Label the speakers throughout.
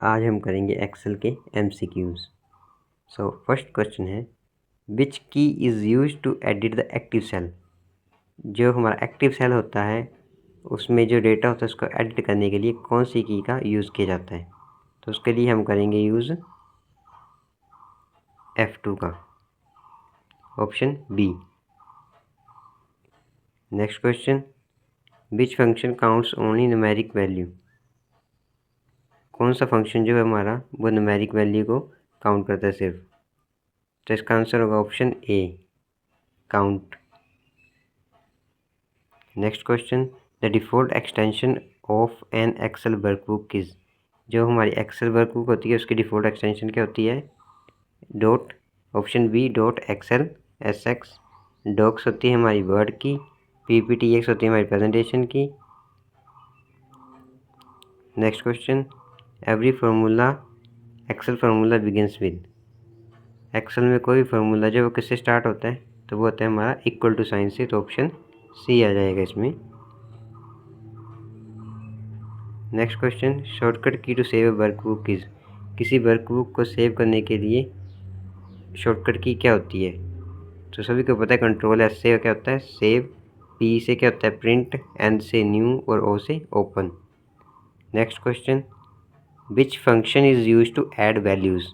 Speaker 1: आज हम करेंगे एक्सेल के MCQs। सो फर्स्ट क्वेश्चन है, which key is use to edit the active cell. जो हमारा एक्टिव सेल होता है उसमें जो डेटा होता है उसको एडिट करने के लिए कौन सी की का यूज़ किया जाता है। तो उसके लिए हम करेंगे यूज़ F2 का, option B. Next question, which function counts only numeric value. कौन सा फंक्शन जो है हमारा वो न्यूमेरिक वैल्यू को काउंट करता है सिर्फ। तो इसका आंसर होगा option A, count. Next question, the default extension of an Excel workbook is. जो हमारी एक्सेल वर्कबुक होती है उसकी डिफ़ॉल्ट एक्सटेंशन क्या होती है, dot, option B dot Excel SX। Docs होती है हमारी वर्ड की, PPTX होती है हमारी प्रेजेंटेशन की। Next question, every formula Excel formula begins with. Excel में कोई फार्मूला जो वो किससे स्टार्ट होता है, तो वो होता है हमारा इक्वल टू साइन से। तो ऑप्शन सी आ जाएगा इसमें। Next question, shortcut key to save a workbook is. किसी वर्कबुक को सेव करने के लिए शॉर्टकट की क्या होती है। तो सभी को पता है कंट्रोल S से क्या होता है सेव, P से क्या होता है प्रिंट, N से न्यू और O से open. Next question, which function is use to add values.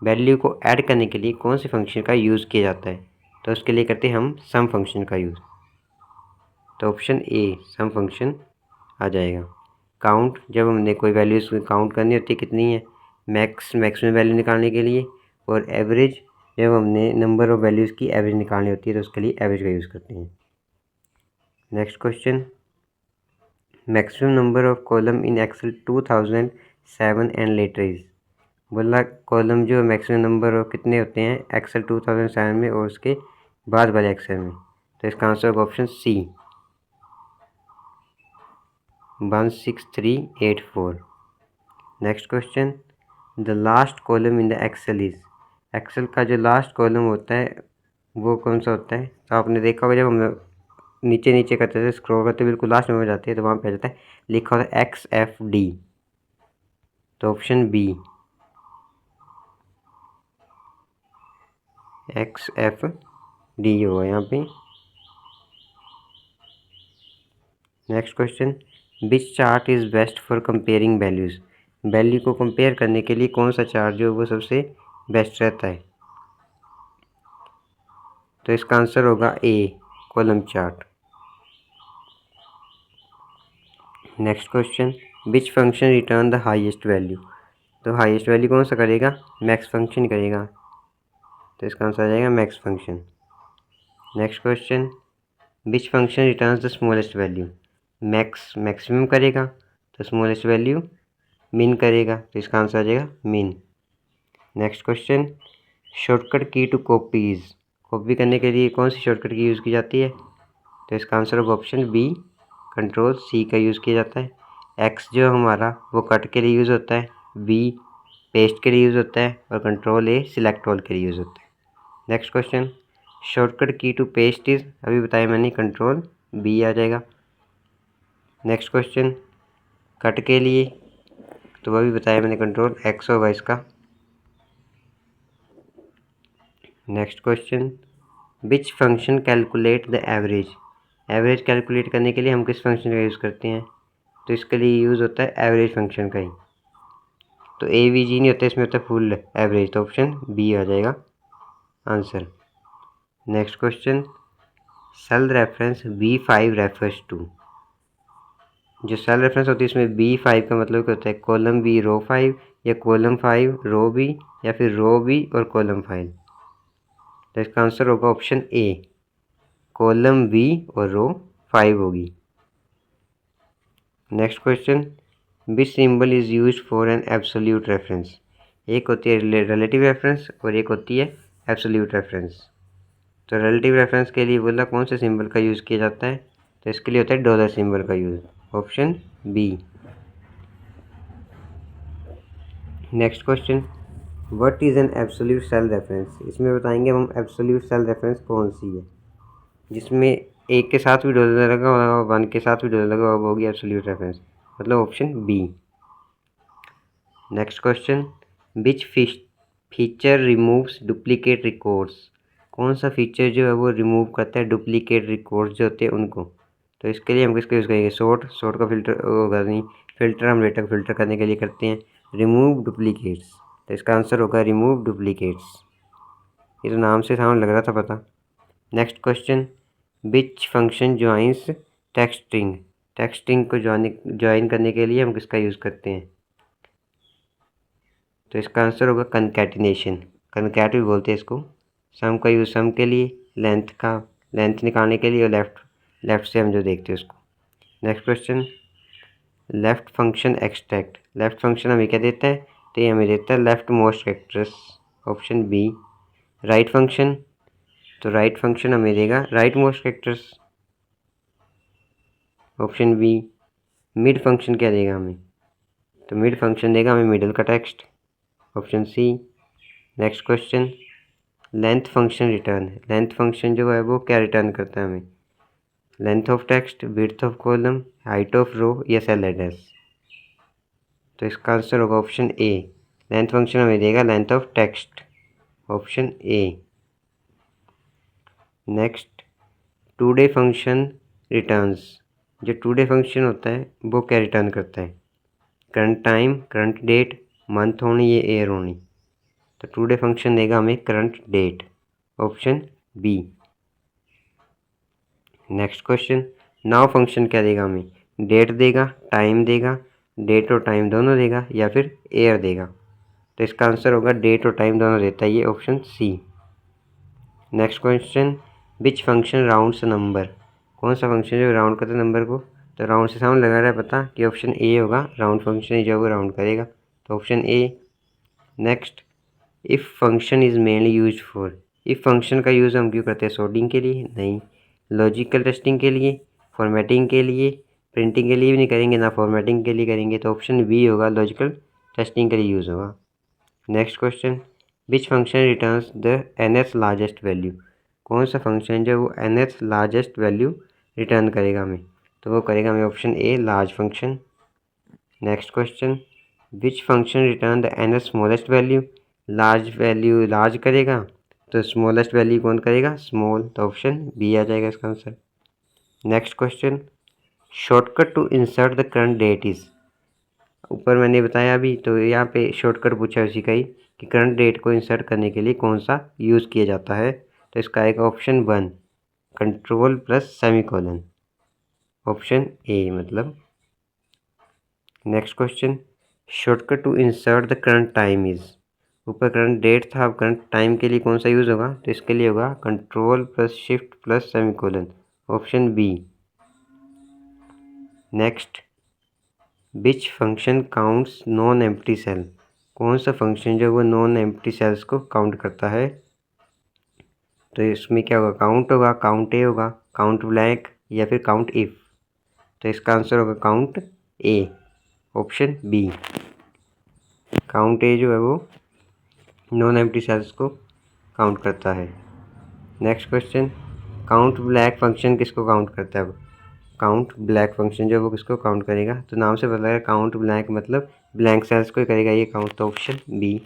Speaker 1: Value को ऐड करने के लिए कौन से फंक्शन का यूज़ किया जाता है। तो उसके लिए करते हैं हम सम फंक्शन का यूज़। तो ऑप्शन ए सम फंक्शन आ जाएगा। काउंट, जब हमने कोई वैल्यूज़ काउंट करनी होती है कितनी है, मैक्सिमम वैल्यू निकालने के लिए। और एवरेज, जब हमने नंबर ऑफ वैल्यूज़ की एवरेज निकालनी होती है तो उसके लिए एवरेज का यूज़ करते हैं। Next question, maximum number of column in Excel 2007 and later is. बोला कॉलम जो मैक्सिमम नंबर ऑफ कितने होते हैं एक्सेल 2007 में और उसके बाद वाले एक्सेल में। तो इसका आंसर होगा option C 16384। Next question, the last column in the Excel is. Excel का जो लास्ट कॉलम होता है वो कौन सा होता है। तो आपने देखा होगा जब हम नीचे नीचे करते थे स्क्रॉल करते बिल्कुल लास्ट में हो जाते हैं तो वहाँ पे आ जाता है लिखा होता है XFD। तो ऑप्शन बी XFD होगा यहाँ पे। Next question, which chart is best for comparing values. Value को कंपेयर करने के लिए कौन सा चार्ट जो वो सबसे बेस्ट रहता है। तो इसका आंसर होगा a column chart. Next question, which function return the highest value. तो हाईएस्ट वैल्यू कौन सा करेगा, मैक्स फंक्शन करेगा। तो इसका आंसर आ जाएगा max function. Next question, which function returns the smallest value. Maximum करेगा तो स्मॉलेस्ट वैल्यू मिन करेगा। तो इसका आंसर आ जाएगा मिन। Next question, shortcut key to copies. Copy करने के लिए कौन सी शॉर्टकट की यूज़ की जाती है। तो इसका आंसर होगा ऑप्शन बी कंट्रोल C का यूज़ किया जाता है। X जो हमारा वो कट के लिए यूज़ होता है, B पेस्ट के लिए यूज़ होता है और कंट्रोल A सिलेक्ट ऑल के लिए यूज़ होता है। Next question, shortcut key to paste is, अभी बताया मैंने कंट्रोल B आ जाएगा। नेक्स्ट क्वेश्चन, कट के लिए तो वह भी बताया मैंने कंट्रोल X होगा इसका। Next question, which function calculate the average. Average calculate करने के लिए हम किस फंक्शन का यूज़ करते हैं। तो इसके लिए यूज़ होता है एवरेज फंक्शन का ही। तो AVG नहीं होता, इसमें होता है फुल एवरेज। तो ऑप्शन बी आ जाएगा answer. Next question, cell reference B5 refers to. जो सेल रेफरेंस होती है इसमें B5 का मतलब क्या होता है, कॉलम B रो 5 या कॉलम 5 रो B या फिर रो B और कॉलम 5। तो इसका आंसर होगा ऑप्शन ए कॉलम B और रो 5 होगी। Next question, which symbol is use for an absolute reference. एक होती है रिलेटिव रेफरेंस और एक होती है एब्सोल्यूट रेफरेंस। तो रिलेटिव रेफरेंस के लिए बोला कौन से सिंबल का यूज़ किया जाता है। तो इसके लिए होता है डॉलर सिंबल का use, option B. Next question, what is an absolute cell reference. इसमें बताएंगे हम एब्सोल्यूट सेल रेफरेंस कौन सी है जिसमें एक के साथ भी डॉलर लगा होगा और 1 के साथ भी डॉलर लगा होगा, होगी एब्सोल्यूट रेफरेंस, मतलब option B. Next question, which feature removes duplicate records, कौन सा फीचर जो है वो रिमूव करता है डुप्लीकेट रिकॉर्ड्स जो होते हैं उनको। तो इसके लिए हम किसका यूज़ करेंगे, सॉर्ट का फिल्टर होगा नहीं, फिल्टर हम डेटा को फिल्टर करने के लिए करते हैं। रिमूव डुप्लीकेट्स, तो इसका आंसर होगा रिमूव डुप्लीकेट्स। ये तो नाम से सामने लग रहा था पता। Next question, which function joins text string, text string को ज्वाइन करने के लिए हम किसका यूज़ करते हैं। तो इसका आंसर होगा कनकैटिनेशन, कनकैट भी बोलते हैं इसको। सम का यूज़ सम के लिए, लेंथ निकालने के लिए, और लेफ़्ट से हम जो देखते हैं उसको। Next question, left function extract, left function हमें क्या देता है, तो ये हमें देता है left most characters, option B. Right function, तो राइट फंक्शन हमें देगा right most characters, option B. Mid function क्या देगा हमें, तो मिड फंक्शन देगा हमें मिडल का text, option C. Next question, length function return, length function जो है वो क्या रिटर्न करता है हमें, length of text, width of column, height of row या सेल एड्रेस। तो इसका आंसर होगा ऑप्शन ए, लेंथ फंक्शन हमें देगा length of text, option A. Next, today function returns, जो टुडे फंक्शन होता है वो क्या रिटर्न करता है, current time, current date, month होनी या ईयर होनी। तो टुडे फंक्शन देगा हमें current date, option B. Next question, now function क्या देगा हमें, डेट देगा, टाइम देगा, डेट और टाइम दोनों देगा, या फिर ईयर देगा। तो इसका आंसर होगा डेट और टाइम दोनों देता है, ये option C. Next question, which function rounds number, कौन सा फंक्शन जो राउंड करता है नंबर को। तो राउंड से सामने लगा रहा है पता कि ऑप्शन ए होगा, राउंड फंक्शन जो है वो राउंड करेगा, तो option A. Next, if function is mainly use for, if function का यूज़ हम क्यों करते हैं, सॉर्टिंग के लिए नहीं, लॉजिकल टेस्टिंग के लिए, फॉर्मेटिंग के लिए, प्रिंटिंग के लिए भी नहीं करेंगे, ना फॉर्मेटिंग के लिए करेंगे, तो ऑप्शन बी होगा, लॉजिकल टेस्टिंग के लिए यूज़ होगा। Next question, which function returns the nth largest value, कौन सा फंक्शन जो वो nth लार्जेस्ट वैल्यू रिटर्न करेगा हमें, तो वो करेगा हमें option A, large function. Next question, which function return the nth smallest value, large value large करेगा, तो स्मॉलेस्ट वैल्यू कौन करेगा, स्मॉल, तो ऑप्शन बी आ जाएगा इसका answer. Next question, shortcut to insert the current date is, ऊपर मैंने बताया अभी, तो यहाँ पे शॉर्टकट पूछा है उसी का ही कि करंट डेट को इंसर्ट करने के लिए कौन सा यूज़ किया जाता है, तो इसका आएगा option 1, control plus semicolon, option A मतलब। Next question, shortcut to insert the current time is, ऊपर करंट डेट था, अब करंट टाइम के लिए कौन सा यूज़ होगा, तो इसके लिए होगा control plus shift plus semicolon, option B. Next, which function counts non empty cell, कौन सा फंक्शन जो वो नॉन एम्प्टी सेल्स को काउंट करता है, तो इसमें क्या होगा, काउंट होगा, काउंट ए होगा, काउंट ब्लैंक, या फिर काउंट इफ। तो इसका आंसर होगा काउंट ए, ऑप्शन बी। काउंट ए जो है वो नॉन एम्प्टी सेल्स को काउंट करता है। Next question, count black function किसको काउंट करता है, काउंट ब्लैक फंक्शन जो है वो किसको काउंट करेगा, तो नाम से पता लगा काउंट ब्लैंक मतलब ब्लैंक सेल्स को करेगा ये काउंट, तो option B.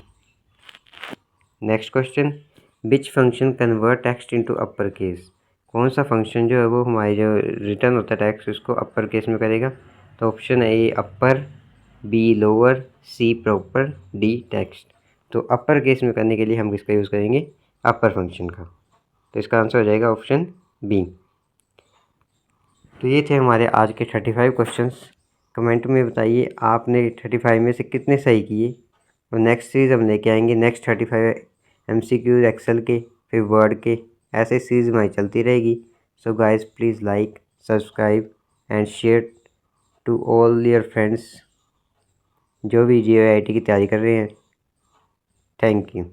Speaker 1: Next question, which function convert text into upper case, कौन सा फंक्शन जो है वो हमारे जो रिटर्न होता है टेक्स्ट उसको अपर केस में करेगा, तो option A upper, B lower, C proper, D text. तो अपर केस में करने के लिए हम किसका यूज़ करेंगे, अपर फंक्शन का, तो इसका आंसर हो जाएगा ऑप्शन बी। तो ये थे हमारे आज के 35 क्वेश्चंस। कमेंट में बताइए आपने 35 में से कितने सही किए, और नेक्स्ट सीरीज़ हम लेके आएंगे नेक्स्ट 35 MCQ एक्सेल के, फिर वर्ड के, ऐसे सीरीज़ हमारी चलती रहेगी। So guys please like, subscribe and share to all your friends जो भी GAIT की तैयारी कर रहे हैं। Thank you.